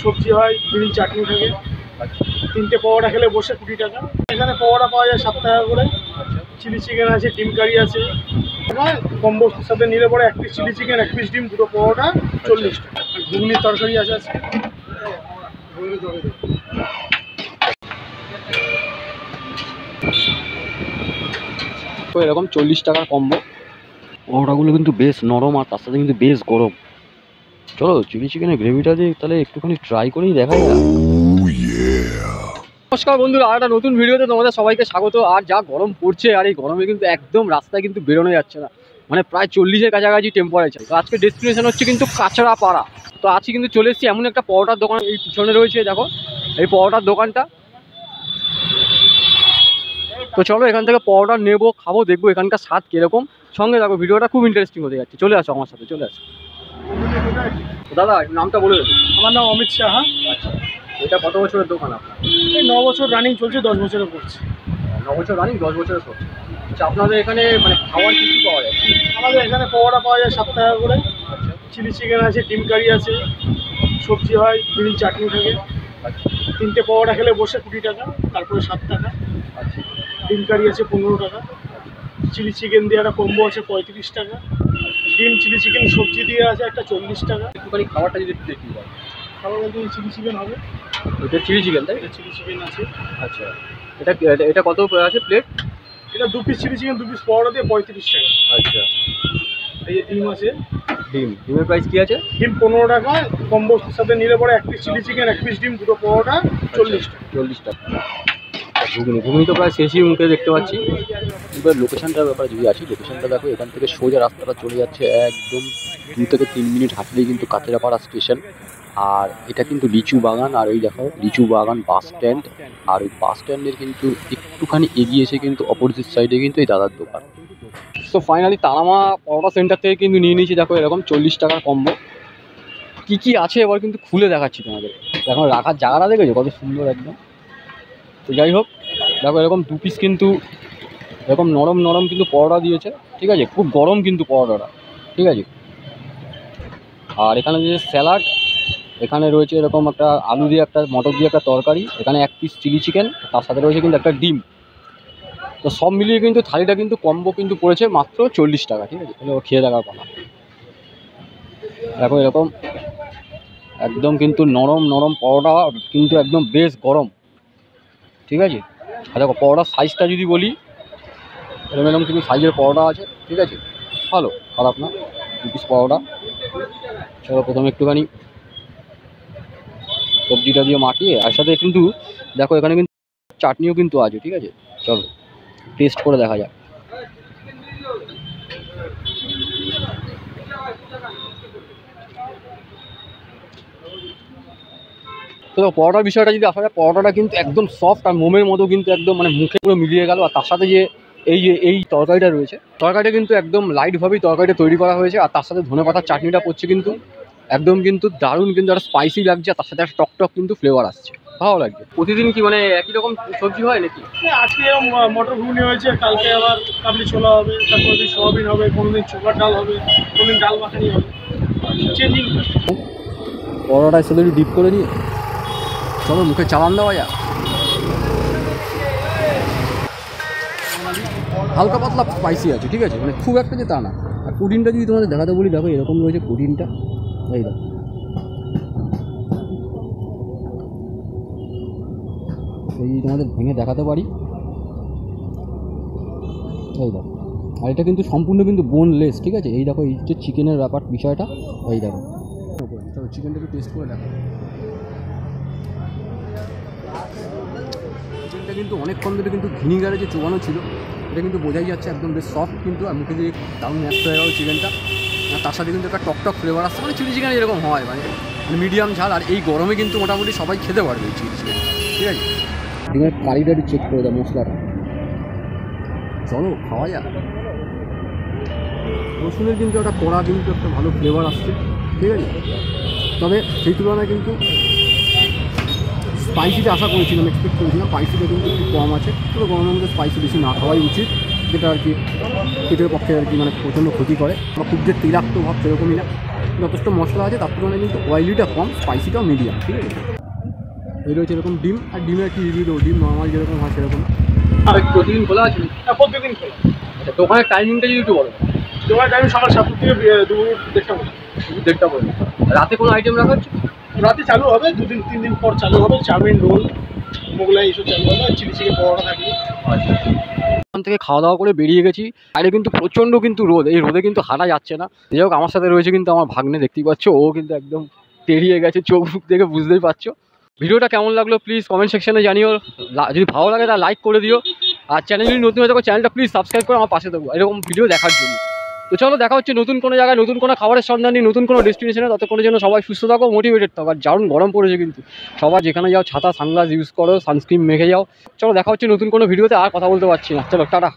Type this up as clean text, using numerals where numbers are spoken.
সবজি হয়, গ্রিন চাটনি থাকে। তিনটে পকোড়া খেলে বসে 20 টাকা। এখানে পকোড়া পাওয়া যায় 7 টাকা করে। চিলি চিকেন আছে, ডিম কারি আছে। কম্বোর সাথে নিলে পরে 1 পিস চিলি চিকেন, 1 পিস ডিম, দুটো পকোড়া 40 টাকা। ঘুগনির তরকারি আছে আজকে। তো এরকম 40 টাকার কম্বো। পকোড়াগুলো কিন্তু বেশ নরম আর তার সাথে কিন্তু বেশ গরম। চলো চিলি চিকেনের গ্রেভিটা দিয়ে তাহলে একটুখানি ট্রাই করেই দেখা যায়। নমস্কার বন্ধুরা, আর একটা নতুন ভিডিওতে তোমাদের সবাইকে স্বাগত। আর যা গরম পড়ছে, আর এই গরমে কিন্তু একদম রাস্তায় কিন্তু বেরোনো যাচ্ছে না, মানে প্রায় 40-এর কাছাকাছি টেম্পারেচার। তো আজকে ডেস্টিনেশন হচ্ছে কিন্তু কাঁচরাপাড়া। তো আজকে কিন্তু চলে এসেছি এমন একটা পরোটার দোকান, এই পিছনে রয়েছে দেখো এই পরোটার দোকানটা। তো চলো এখান থেকে পরোটা নেবো, খাবো, দেখবো এখানকার স্বাদ কিরকম। সঙ্গে দেখো ভিডিওটা খুব ইন্টারেস্টিং হতে যাচ্ছে। চলে আসো আমার সাথে, চলে আসো। দাদা নামটা বলে দেবো। আমার নাম অমিত সাহা। আচ্ছা, এটা কত বছরের দোকান আপনার? এই 9 বছর রানিং চলছে, 10 বছরে পড়ছে। 9 বছর রানিং, 10 বছরের চলছে। আচ্ছা, আপনাদের এখানে মানে খাবার কী কী পাওয়া যায়? আমাদের এখানে পকোড়া পাওয়া যায় 7 টাকা করে। চিলি চিকেন আছে, ডিম কারি আছে, সবজি হয়, গ্রিন চাটনি থাকে। তিনটে পকোড়া খেলে বসে 20 টাকা, তারপরে 7 টাকা। আচ্ছা, ডিম কারি আছে 15 টাকা। চিলি চিকেন দিয়ে একটা কম্বো আছে 35 টাকা। ডিম চিলি চিকেন সবজি দিয়ে আছে একটা 40 টাকা। একটুখানি খাবারটা যদি একটু দেখতে পাই। খাবার বলতে চিলি চিকেন হবে। এটা চিলি চিকেন, তাই? এটা চিলি চিকেন আছে। আচ্ছা, এটা এটা কত আছে প্লেট? এটা 2 piece chilli chicken, 2 piece pakora দিয়ে 35 টাকা। আচ্ছা, এই যে ডিম আছে। ডিমের প্রাইস কী আছে? ডিম 15 টাকা। কম্বোর সাথে নিলে পরে 1 পিস চিলি চিকেন, 1 পিস ডিম, দুটো পকোড়া 40 টাকা। 40 টাকা। ঘুগনি তো প্রায় শেষই মুখে দেখতে পাচ্ছি। এবার লোকেশানটার ব্যাপারে যদি আসি, লোকেশানটা দেখো, এখান থেকে সোজা রাস্তাটা চলে যাচ্ছে একদম 2 থেকে 3 মিনিট হাঁটলেই কিন্তু কাঁচরাপাড়া স্টেশন। আর এটা কিন্তু লিচু বাগান, আর ওই দেখো লিচু বাগান বাস স্ট্যান্ড। আর ওই বাস স্ট্যান্ডের কিন্তু একটুখানি এগিয়ে এসে কিন্তু অপোজিট সাইডে কিন্তু এই দাদার দোকান। তো ফাইনালি তারামা পরোটা সেন্টার থেকে কিন্তু নিয়ে নিয়েছি দেখো এরকম 40 টাকার কম্বো। কী কী আছে এবার কিন্তু খুলে দেখাচ্ছি তোমাদের। এখন রাখার জায়গাটা দেখেছো কত সুন্দর একদম। তো যাই হোক, দেখো এরকম 2 পিস কিন্তু এরকম নরম নরম কিন্তু পরোটা দিয়েছে, ঠিক আছে? খুব গরম কিন্তু পরোটাটা, ঠিক আছে? আর এখানে যে স্যালাড, এখানে রয়েছে এরকম একটা আলু দিয়ে একটা মটর দিয়ে একটা তরকারি, এখানে 1 পিস চিলি চিকেন, তার সাথে রয়েছে কিন্তু একটা ডিম। তো সব মিলিয়ে কিন্তু থালিটা কিন্তু কম্বো কিন্তু পড়েছে মাত্র 40 টাকা, ঠিক আছে? তাহলে খেয়ে দেখার পালা। দেখো এরকম একদম কিন্তু নরম নরম পরোটা, কিন্তু একদম বেশ গরম, ঠিক আছে? আর দেখো পরোটার সাইজটা যদি বলি, এরকম কিন্তু সাইজের পরোটা আছে, ঠিক আছে? ভালো, খারাপ না। 2 পিস পরোটা। চলো প্রথমে একটুখানি সবজিটা দিয়ে মাখিয়ে, আর সাথে কিন্তু দেখো এখানে কিন্তু চাটনিও কিন্তু আছে, ঠিক আছে? চলো টেস্ট করে দেখা যাক। তো পরোটার বিষয়টা যদি আসা যায়, পরোটাটা কিন্তু একদম সফট আর মোমের মতো, কিন্তু একদম মানে মুখে পুরো মিলিয়ে গেল। আর তার সাথে যে এই তরকারিটা রয়েছে, তরকারিটা কিন্তু একদম লাইটভাবেই তরকারিটা তৈরি করা হয়েছে। আর তার সাথে ধনেপাতার চাটনিটা পড়ছে কিন্তু একদম কিন্তু দারুণ, কিন্তু একটা স্পাইসি লাগছে। আর তার সাথে একটা টক কিন্তু ফ্লেভার আসছে, ভালো লাগছে। প্রতিদিন কি মানে একই রকম সবজি হয় নাকি? আজকে মটর ঘুগনি হয়েছে, কালকে আবার কাবলি ছোলা হবে, তারপরে দিন সোয়াবিন হবে, কোনোদিন ছোলার ডাল হবে, কোনোদিন ডাল মাখানি হবে, চেঞ্জিং। পরোটার সাথে একটু ডিপ করে নিয়ে চলো মুখে চালান দেওয়া যায়। হালকা পাতলা স্পাইসি আছে, ঠিক আছে? মানে খুব একটা যে তা না। আর পুডিংটা যদি তোমাদের দেখাতে বলি, দেখো এরকম রয়েছে পুডিংটা, এই দেখো। এই তোমাদের ভেঙে দেখাতে পারি, এই দেখো। আর এটা কিন্তু সম্পূর্ণ কিন্তু বোনলেস, ঠিক আছে? এই দেখো এই যে চিকেনের ব্যাপার বিষয়টা, এই দেখো। চলো চিকেনটা একটু টেস্ট করে দেখো। চিকেনটা কিন্তু অনেকক্ষণ ধরে কিন্তু ভিনিগারে যে চুবানো ছিল, এটা কিন্তু বোঝাই যাচ্ছে একদম বেশ সফট কিন্তু। আর মুখে দিয়ে দারুণ ম্যাশ হয়ে গেল চিকেনটা। আর তার সাথে কিন্তু একটা টকটক ফ্লেভার আসছে, মানে চিলি চিকেন এরকম হয়, মানে মিডিয়াম ঝাল। আর এই গরমে কিন্তু মোটামুটি সবাই খেতে পারবে এই চিলি চিকেন, ঠিক আছে? ডিমের কারিটা একটু চেক করে দাও, মশলাটা। চলো খাওয়া যাক। রসুনের কিন্তু একটা কড়া কিন্তু একটা ভালো ফ্লেভার আসছে, ঠিক আছে? তবে সেই তুলনায় কিন্তু স্পাইসিটা আশা করেছিলাম, এক্সপেক্ট করেছিলাম। স্পাইসিটা কিন্তু একটু কম আছে। তবে গরমের মধ্যে স্পাইসি বেশি না খাওয়াই উচিত, যেটা আর কি পেটের পক্ষে আর কি মানে প্রচণ্ড ক্ষতি করে। বা খুব যে তৈলাক্ত ভাব সেরকমই না, যথেষ্ট মশলা আছে, তার তুলনায় কিন্তু অয়েলিটা কম, স্পাইসিটাও মিডিয়াম, ঠিক আছে। এই রয়েছে এরকম ডিম, আর ডিমের কি রিভিউ দেবো, ডিম নর্মাল যেরকম হয় সেরকম। আর প্রতিদিন খোলা আছে? হ্যাঁ, প্রত্যেকদিন খোলা। আচ্ছা, দোকানের টাইমিংটা যদি একটু বলো। দোকানের টাইম সকাল 7টা থেকে দুপুর 1টা পর্যন্ত। 1:30 পর্যন্ত। রাতে কোনো আইটেম রাখা হচ্ছে? রাতে চালু হবে, 2-3 দিন পর চালু হবে। চাউমিন, রোল, মোগলাই এইসব চালু হবে, চিলি চিকেন পরোটা থাকবে। আচ্ছা, ওখান থেকে খাওয়া দাওয়া করে বেরিয়ে গেছি। বাইরে কিন্তু প্রচণ্ড কিন্তু রোদ, এই রোদে কিন্তু হাঁটা যাচ্ছে না। যাই হোক, আমার সাথে রয়েছে কিন্তু আমার ভাগ্নে, দেখতেই পাচ্ছ, ও কিন্তু একদম পেরিয়ে গেছে, চোখ মুখ দেখে বুঝতেই পারছো। ভিডিওটা কেমন লাগলো প্লিজ কমেন্ট সেকশনে জানিও। যদি ভালো লাগে তাহলে লাইক করে দিও, আর চ্যানেল যদি নতুন হয়ে থাকো চ্যানেলটা প্লিজ সাবস্ক্রাইব করে আমার পাশে থাকবো এরকম ভিডিও দেখার জন্য। তো চলো, দেখা হচ্ছে নতুন কোনো জায়গায়, নতুন কোনো খাবারের সন্ধান নিয়ে, নতুন কোনো ডেস্টিনেশনে। ততক্ষণের জন্য সবাই সুস্থ থাকো, মোটিভেটেড থাকো। আর দারুণ গরম পড়েছে কিন্তু, সবাই যেখানে যাও ছাতা সানগ্লাস ইউজ করো, সানস্ক্রিন মেখে যাও। চলো, দেখা হচ্ছে নতুন কোনো ভিডিওতে। আর কথা বলতে পারছি না, চলো টাটা।